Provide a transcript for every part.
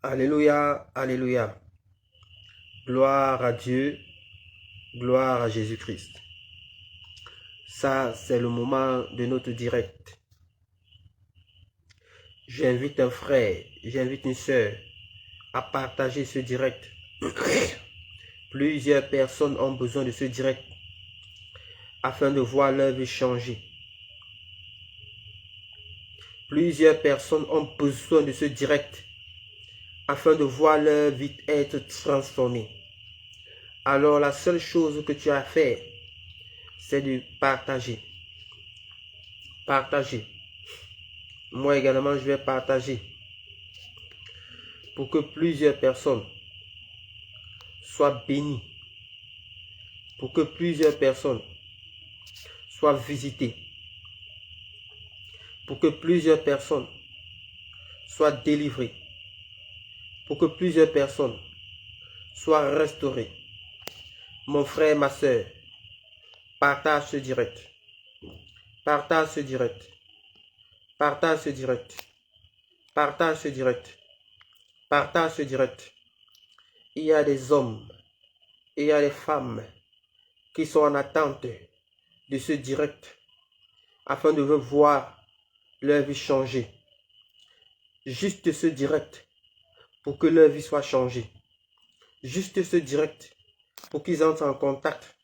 Alléluia, alléluia. Gloire à Dieu, gloire à Jésus-Christ. Ça, c'est le moment de notre direct. J'invite un frère, j'invite une sœur à partager ce direct. Plusieurs personnes ont besoin de ce direct afin de voir leur vie changer. Plusieurs personnes ont besoin de ce direct afin de voir leur vie être transformée. Alors la seule chose que tu as à faire, c'est de partager. Partager. Moi également, je vais partager pour que plusieurs personnes soient bénies. Pour que plusieurs personnes soient visitées. Pour que plusieurs personnes soient délivrées. Pour que plusieurs personnes soient restaurées. Mon frère, ma soeur, partage ce direct. Partage ce direct. Partage ce direct. Partage ce direct. Partage ce direct. Il y a des hommes, il y a des femmes qui sont en attente de ce direct afin de voir leur vie changer. Juste ce direct pour que leur vie soit changée. Juste ce direct pour qu'ils entrent en contact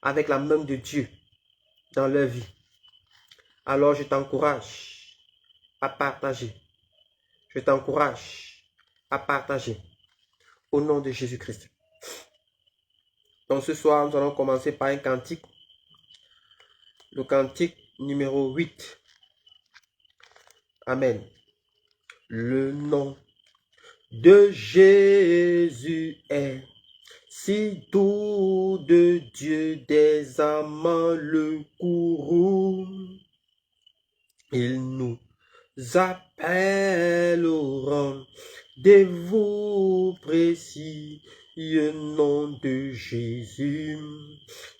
avec la main de Dieu dans leur vie. Alors je t'encourage à partager. Je t'encourage à partager au nom de Jésus-Christ. Donc ce soir, nous allons commencer par un cantique. Le cantique numéro 8. Amen. Le nom de Jésus est si doux, de Dieu des amants le courroux. Il nous appelle au rendez-vous précis, le nom de Jésus.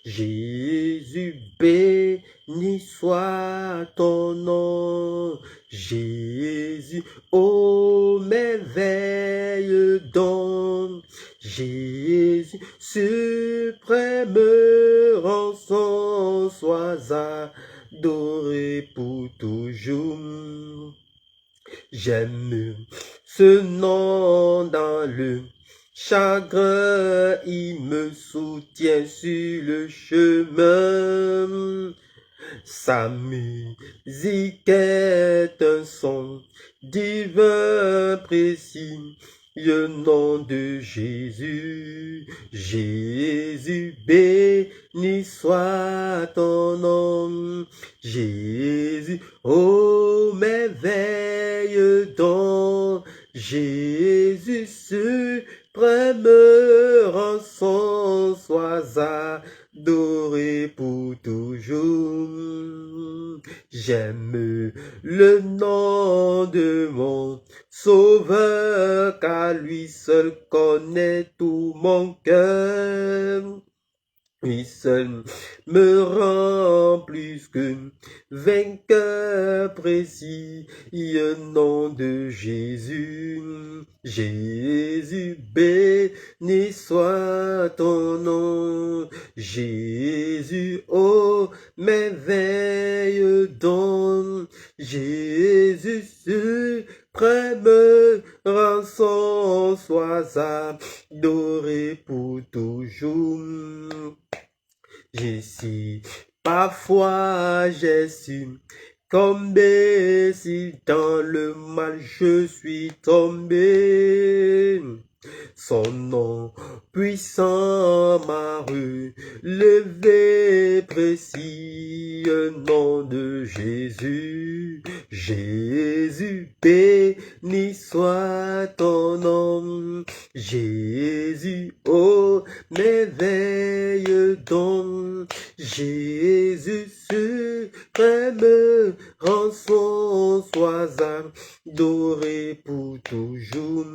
Jésus, béni soit ton nom. Jésus, ô merveille donc. Jésus, suprême rançon, sois adoré pour toujours. J'aime ce nom dans le chagrin, il me soutient sur le chemin. Sa musique est un son divin précis, le nom de Jésus. Jésus, béni soit ton nom. Jésus, ô merveille donc. Jésus, suprême rançon, sois adoré pour toujours. J'aime le nom de mon Sauveur, car lui seul connaît tout mon cœur. Lui seul me rend plus que vainqueur précis, le nom de Jésus. Jésus, béni soit ton nom. Jésus, ô merveille donc. Jésus, suprême rançon, sois adoré pour toujours. Ici, parfois j'ai su tomber, si dans le mal je suis tombé. Son nom puissant m'a relevé précis, le nom de Jésus. Jésus, béni soit ton nom. Jésus, ô merveille donc. Jésus, suprême rançon, sois adoré pour toujours.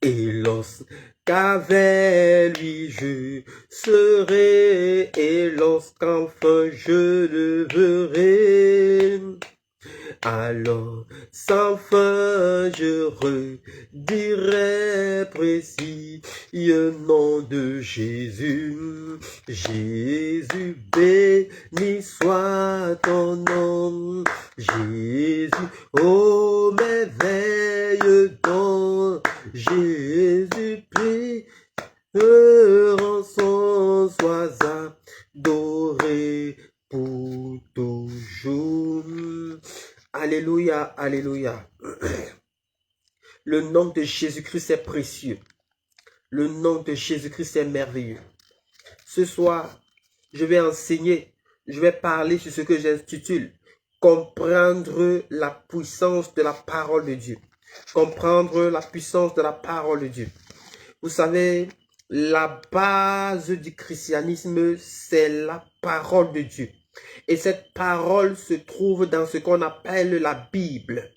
Et lorsqu'avec lui je serai, et lorsqu'enfin je le verrai, Alors, sans fin, je redirai précis le nom de Jésus. Jésus, béni soit ton nom. Jésus, ô merveille don. Jésus, prie, rançon, sois adoré pour toujours. Alléluia, alléluia. Le nom de Jésus-Christ est précieux. Le nom de Jésus-Christ est merveilleux. Ce soir, je vais enseigner, je vais parler sur ce que j'intitule comprendre la puissance de la parole de Dieu. Comprendre la puissance de la parole de Dieu. Vous savez, la base du christianisme, c'est la parole de Dieu. Et cette parole se trouve dans ce qu'on appelle la Bible.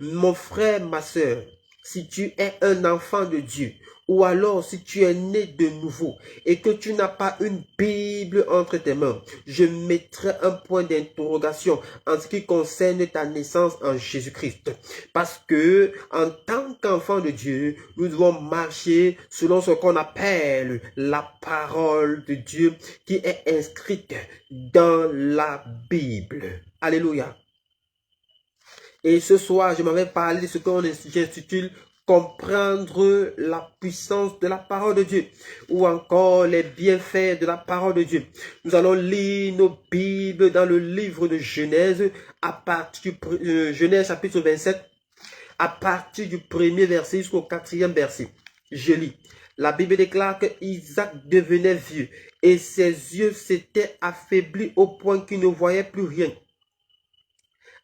Mon frère, ma soeur, si tu es un enfant de Dieu, ou alors si tu es né de nouveau et que tu n'as pas une Bible entre tes mains, je mettrai un point d'interrogation en ce qui concerne ta naissance en Jésus-Christ. Parce que en tant qu'enfant de Dieu, nous devons marcher selon ce qu'on appelle la parole de Dieu qui est inscrite dans la Bible. Alléluia. Et ce soir, je m'avais parlé de ce qu'on intitule comprendre la puissance de la parole de Dieu ou encore les bienfaits de la parole de Dieu. Nous allons lire nos Bibles dans le livre de Genèse à partir du Genèse chapitre 27 à partir du premier verset jusqu'au 4e verset. Je lis. La Bible déclare que Isaac devenait vieux et ses yeux s'étaient affaiblis au point qu'il ne voyait plus rien.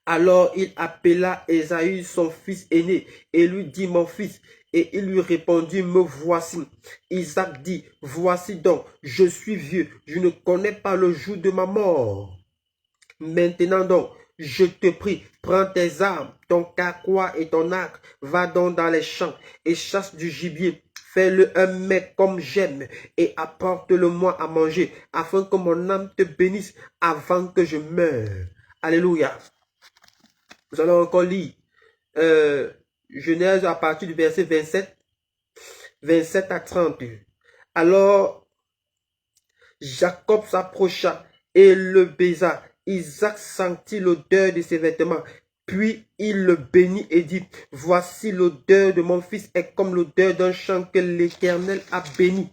Alors il appela Ésaü son fils aîné et lui dit, mon fils, et il lui répondit, me voici. Isaac dit, voici donc, je suis vieux, je ne connais pas le jour de ma mort. Maintenant donc, je te prie, prends tes armes, ton carquois et ton arc, va donc dans les champs et chasse du gibier. Fais-le un mets comme j'aime et apporte-le-moi à manger, afin que mon âme te bénisse avant que je meure. Alléluia. Nous allons encore lire Genèse à partir du verset 27 à 30. Alors, Jacob s'approcha et le baisa. Isaac sentit l'odeur de ses vêtements. Puis il le bénit et dit, voici l'odeur de mon fils est comme l'odeur d'un champ que l'Éternel a béni.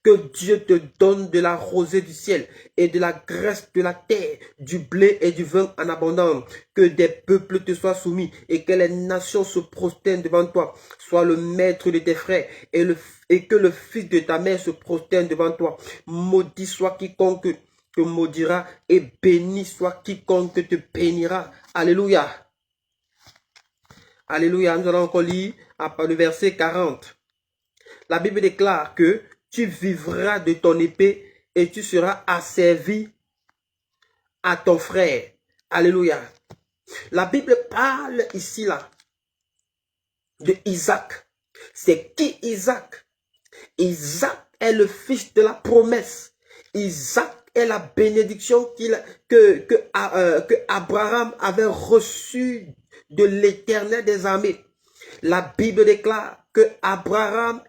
Que Dieu te donne de la rosée du ciel et de la graisse de la terre, du blé et du vin en abondance. Que des peuples te soient soumis et que les nations se prosternent devant toi. Sois le maître de tes frères et que le fils de ta mère se prosterne devant toi. Maudit soit quiconque te maudira et béni soit quiconque te bénira. Alléluia. Alléluia. Nous allons encore lire à part le verset 40. La Bible déclare que tu vivras de ton épée et tu seras asservi à ton frère. Alléluia. La Bible parle ici là de Isaac. C'est qui Isaac? Isaac est le fils de la promesse. Isaac est la bénédiction que Abraham avait reçue de l'Éternel des armées. La Bible déclare que Abraham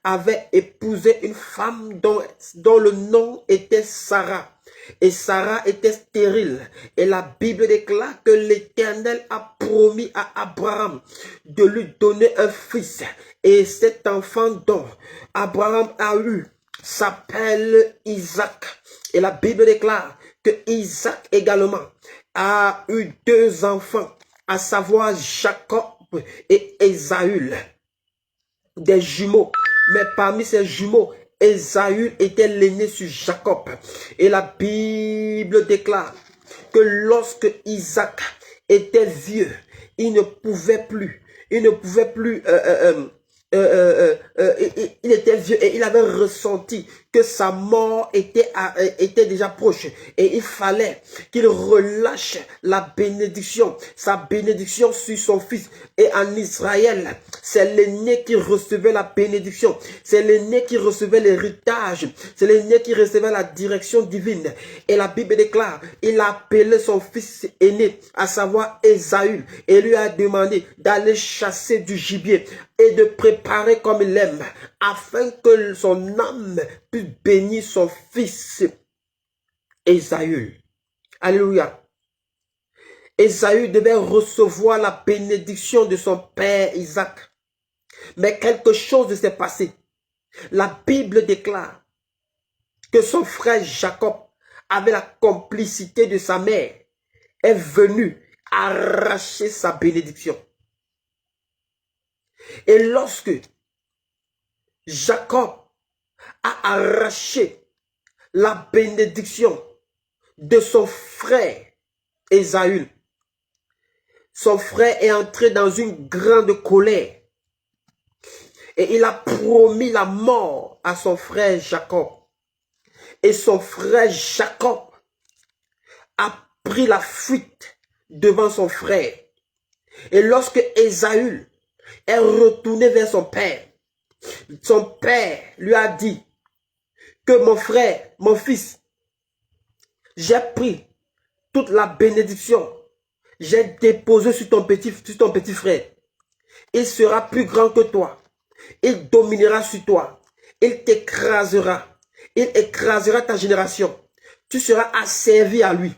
avait épousé une femme dont le nom était Sarah. Et Sarah était stérile. Et la Bible déclare que l'Éternel a promis à Abraham de lui donner un fils. Et cet enfant dont Abraham a eu s'appelle Isaac. Et la Bible déclare que Isaac également a eu 2 enfants, à savoir Jacob et Ésaü, des jumeaux. Mais parmi ces jumeaux, Ésaü était l'aîné sur Jacob. Et la Bible déclare que lorsque Isaac était vieux, il était vieux et il avait ressenti que que sa mort était déjà proche et il fallait qu'il relâche la bénédiction, sa bénédiction sur son fils. Et en Israël, c'est l'aîné qui recevait la bénédiction, c'est l'aîné qui recevait l'héritage, c'est l'aîné qui recevait la direction divine. Et la Bible déclare, il a appelé son fils aîné, à savoir Ésaü, et lui a demandé d'aller chasser du gibier et de préparer comme il aime, afin que son âme puisse bénir son fils Ésaü. Alléluia. Ésaü devait recevoir la bénédiction de son père Isaac. Mais quelque chose s'est passé. La Bible déclare que son frère Jacob, avec la complicité de sa mère, est venu arracher sa bénédiction. Et lorsque Jacob a arraché la bénédiction de son frère Ésaü, son frère est entré dans une grande colère. Et il a promis la mort à son frère Jacob. Et son frère Jacob a pris la fuite devant son frère. Et lorsque Ésaü est retourné vers son père lui a dit que mon frère, mon fils, j'ai pris toute la bénédiction, j'ai déposé sur ton petit frère. Il sera plus grand que toi. Il dominera sur toi. Il t'écrasera. Il écrasera ta génération. Tu seras asservi à lui.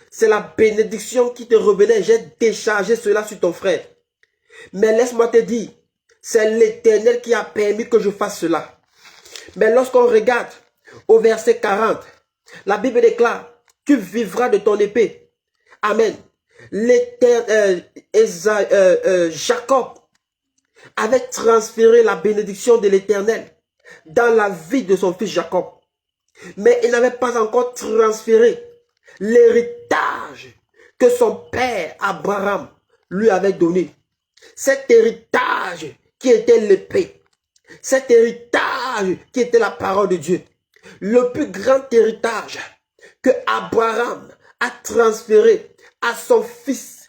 C'est la bénédiction qui te revenait. J'ai déchargé cela sur ton frère. Mais laisse-moi te dire, c'est l'Éternel qui a permis que je fasse cela. Mais lorsqu'on regarde au verset 40, la Bible déclare, tu vivras de ton épée. Amen. Jacob avait transféré la bénédiction de l'Éternel dans la vie de son fils Jacob. Mais il n'avait pas encore transféré l'héritage que son père Abraham lui avait donné. Cet héritage qui était l'épée. Cet héritage qui était la parole de Dieu. Le plus grand héritage que Abraham a transféré à son fils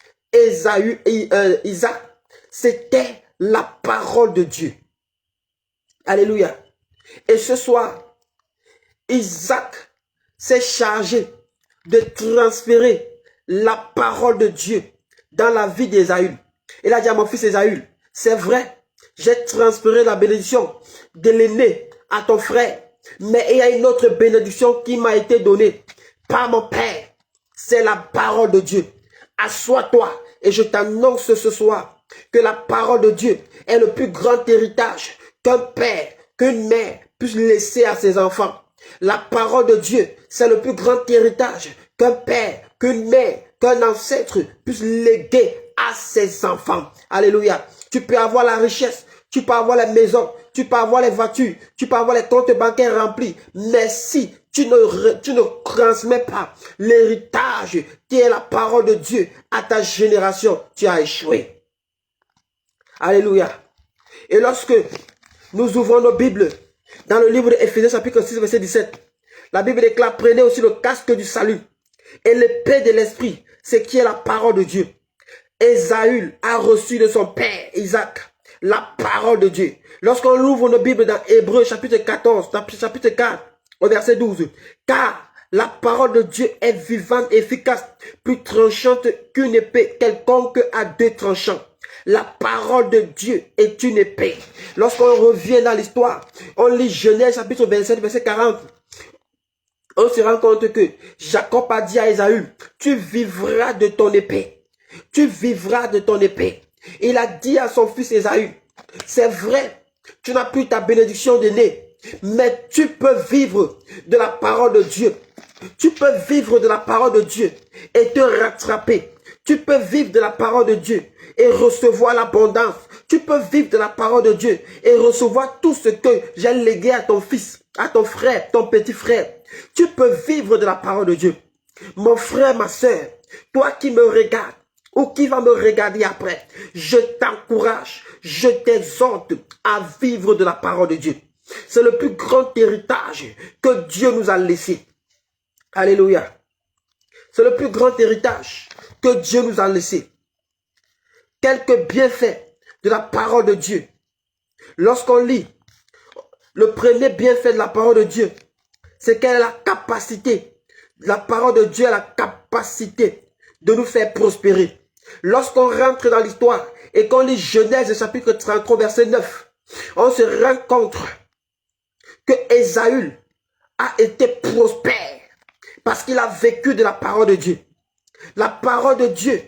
Isaac, c'était la parole de Dieu. Alléluia. Et ce soir, Isaac s'est chargé de transférer la parole de Dieu dans la vie d'Ésaü. Il a dit à mon fils Ésaü, c'est vrai, j'ai transféré la bénédiction de l'aîné à ton frère, mais il y a une autre bénédiction qui m'a été donnée par mon père. C'est la parole de Dieu. Assois-toi et je t'annonce ce soir que la parole de Dieu est le plus grand héritage qu'un père, qu'une mère puisse laisser à ses enfants. La parole de Dieu, c'est le plus grand héritage qu'un père, qu'une mère, qu'un ancêtre puisse léguer à ses enfants. Alléluia. Tu peux avoir la richesse, tu peux avoir les maisons, tu peux avoir les voitures, tu peux avoir les comptes bancaires remplis. Mais si tu ne transmets pas l'héritage qui est la parole de Dieu à ta génération, tu as échoué. Alléluia. Et lorsque nous ouvrons nos Bibles dans le livre d'Éphésiens chapitre 6 verset 17, la Bible déclare, prenez aussi le casque du salut et l'épée de l'esprit, ce qui est la parole de Dieu. Ésaü a reçu de son père Isaac la parole de Dieu. Lorsqu'on ouvre nos Bibles dans Hébreux chapitre 14, chapitre 4, au verset 12, car la parole de Dieu est vivante et efficace, plus tranchante qu'une épée quelconque à deux tranchants. La parole de Dieu est une épée. Lorsqu'on revient dans l'histoire, on lit Genèse chapitre 27, verset 40. On se rend compte que Jacob a dit à Ésaü, tu vivras de ton épée. Tu vivras de ton épée. Il a dit à son fils Ésaü, c'est vrai, tu n'as plus ta bénédiction d'aîné, mais tu peux vivre de la parole de Dieu. Tu peux vivre de la parole de Dieu et te rattraper. Tu peux vivre de la parole de Dieu et recevoir l'abondance. Tu peux vivre de la parole de Dieu et recevoir tout ce que j'ai légué à ton fils, à ton frère, ton petit frère. Tu peux vivre de la parole de Dieu. Mon frère, ma soeur, toi qui me regardes ou qui va me regarder après, je t'encourage, je t'exhorte à vivre de la parole de Dieu. C'est le plus grand héritage que Dieu nous a laissé. Alléluia. C'est le plus grand héritage que Dieu nous a laissé. Quelques bienfaits de la parole de Dieu. Lorsqu'on lit, le premier bienfait de la parole de Dieu, c'est qu'elle a la capacité, la parole de Dieu a la capacité de nous faire prospérer. Lorsqu'on rentre dans l'histoire et qu'on lit Genèse chapitre 33 verset 9, on se rend compte que Ésaü a été prospère parce qu'il a vécu de la parole de Dieu. La parole de Dieu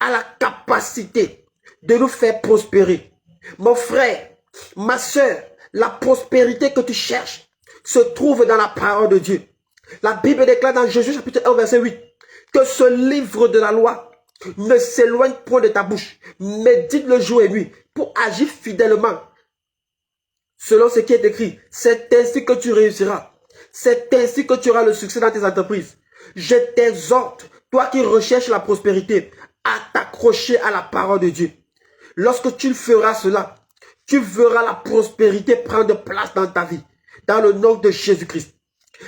a la capacité de nous faire prospérer. Mon frère, ma soeur, la prospérité que tu cherches se trouve dans la parole de Dieu. La Bible déclare dans Jésus chapitre 1 verset 8 que ce livre de la loi ne s'éloigne point de ta bouche. Médite le jour et nuit pour agir fidèlement selon ce qui est écrit. C'est ainsi que tu réussiras. C'est ainsi que tu auras le succès dans tes entreprises. Je t'exhorte, toi qui recherches la prospérité, à t'accrocher à la parole de Dieu. Lorsque tu feras cela, tu verras la prospérité prendre place dans ta vie. Dans le nom de Jésus-Christ.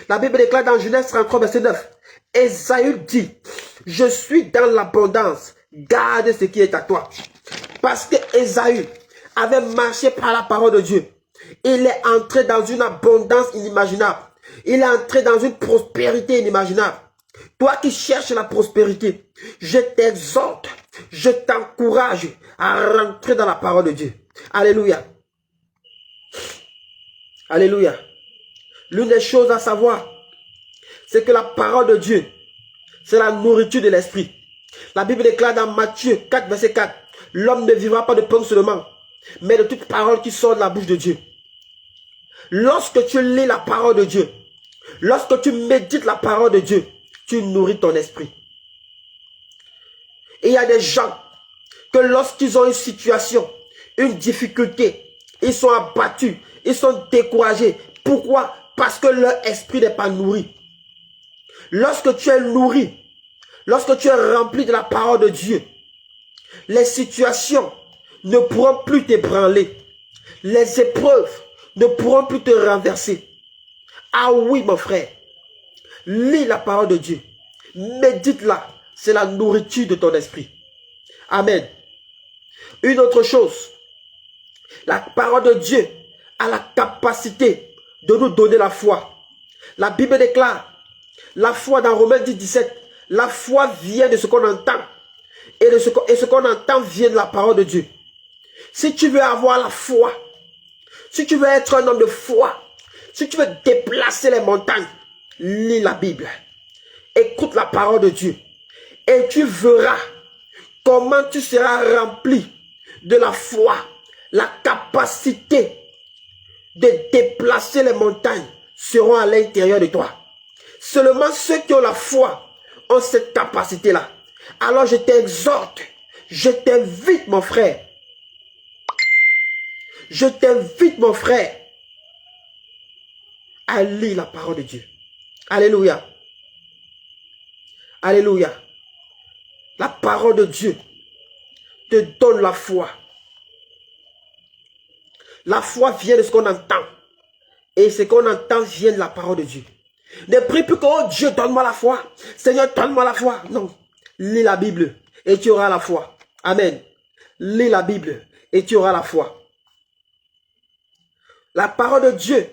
La Bible déclare dans Genèse 33, verset 9. Ésaü dit, je suis dans l'abondance, garde ce qui est à toi. Parce que Ésaü avait marché par la parole de Dieu. Il est entré dans une abondance inimaginable. Il est entré dans une prospérité inimaginable. Toi qui cherches la prospérité, je t'exhorte, je t'encourage à rentrer dans la parole de Dieu. Alléluia. Alléluia. L'une des choses à savoir, c'est que la parole de Dieu, c'est la nourriture de l'esprit. La Bible déclare dans Matthieu 4, verset 4, l'homme ne vivra pas de pain seulement, mais de toute parole qui sort de la bouche de Dieu. Lorsque tu lis la parole de Dieu, lorsque tu médites la parole de Dieu, tu nourris ton esprit. Et il y a des gens que lorsqu'ils ont une situation, une difficulté, ils sont abattus, ils sont découragés. Pourquoi? Parce que leur esprit n'est pas nourri. Lorsque tu es nourri, lorsque tu es rempli de la parole de Dieu, les situations ne pourront plus t'ébranler. Les épreuves ne pourront plus te renverser. Ah oui, mon frère, lis la parole de Dieu. Médite-la. C'est la nourriture de ton esprit. Amen. Une autre chose, la parole de Dieu a la capacité de nous donner la foi. La Bible déclare, la foi dans Romains 10, 17, la foi vient de ce qu'on entend. Et ce qu'on entend vient de la parole de Dieu. Si tu veux avoir la foi, si tu veux être un homme de foi, si tu veux déplacer les montagnes, lis la Bible. Écoute la parole de Dieu. Et tu verras comment tu seras rempli de la foi, la capacité de déplacer les montagnes seront à l'intérieur de toi. Seulement ceux qui ont la foi ont cette capacité-là. Alors je t'exhorte, je t'invite mon frère. Je t'invite mon frère à lire la parole de Dieu. Alléluia. Alléluia. La parole de Dieu te donne la foi. La foi vient de ce qu'on entend. Et ce qu'on entend vient de la parole de Dieu. Ne prie plus que, oh Dieu, donne-moi la foi. Seigneur, donne-moi la foi. Non. Lis la Bible et tu auras la foi. Amen. Lis la Bible et tu auras la foi. La parole de Dieu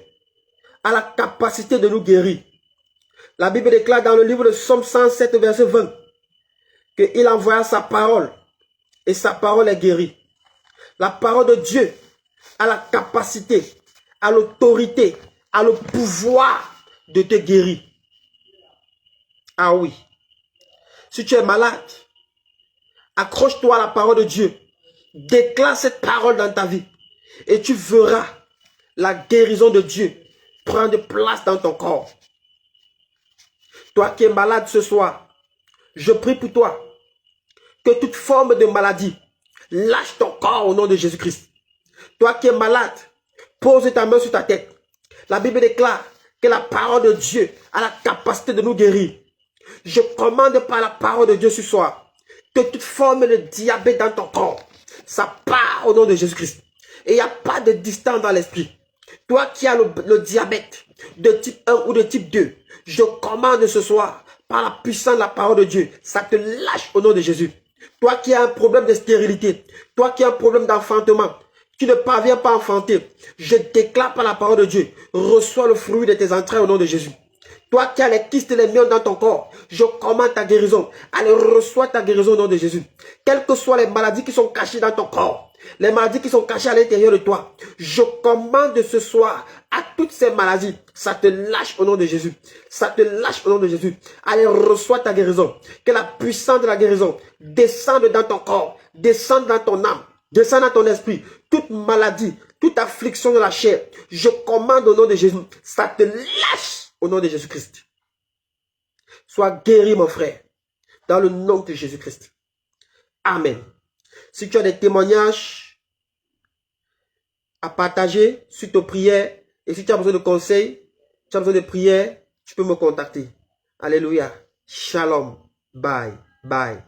a la capacité de nous guérir. La Bible déclare dans le livre de Psaume 107, verset 20, qu'il envoya sa parole et sa parole est guérie. La parole de Dieu a la capacité, a l'autorité, a le pouvoir de te guérir. Ah oui. Si tu es malade, accroche-toi à la parole de Dieu. Déclare cette parole dans ta vie et tu verras la guérison de Dieu prendre place dans ton corps. Toi qui es malade ce soir, je prie pour toi que toute forme de maladie lâche ton corps au nom de Jésus-Christ. Toi qui es malade, pose ta main sur ta tête. La Bible déclare que la parole de Dieu a la capacité de nous guérir. Je commande par la parole de Dieu ce soir que toute forme de diabète dans ton corps, ça part au nom de Jésus-Christ. Et il n'y a pas de distance dans l'esprit. Toi qui as le diabète de type 1 ou de type 2, je commande ce soir, par la puissance de la parole de Dieu, ça te lâche au nom de Jésus. Toi qui as un problème de stérilité, toi qui as un problème d'enfantement, tu ne parviens pas à enfanter, je déclare par la parole de Dieu, reçois le fruit de tes entrailles au nom de Jésus. Toi qui as les kystes et les myomnes dans ton corps, je commande ta guérison. Allez, reçois ta guérison au nom de Jésus. Quelles que soient les maladies qui sont cachées dans ton corps, les maladies qui sont cachées à l'intérieur de toi, je commande ce soir à toutes ces maladies, ça te lâche au nom de Jésus. Ça te lâche au nom de Jésus. Allez, reçois ta guérison. Que la puissance de la guérison descende dans ton corps, descende dans ton âme, descende dans ton esprit. Toute maladie, toute affliction de la chair, je commande au nom de Jésus, ça te lâche au nom de Jésus-Christ. Sois guéri, mon frère, dans le nom de Jésus-Christ. Amen. Si tu as des témoignages à partager suite aux prières, et si tu as besoin de conseils, tu as besoin de prières, tu peux me contacter. Alléluia. Shalom. Bye. Bye.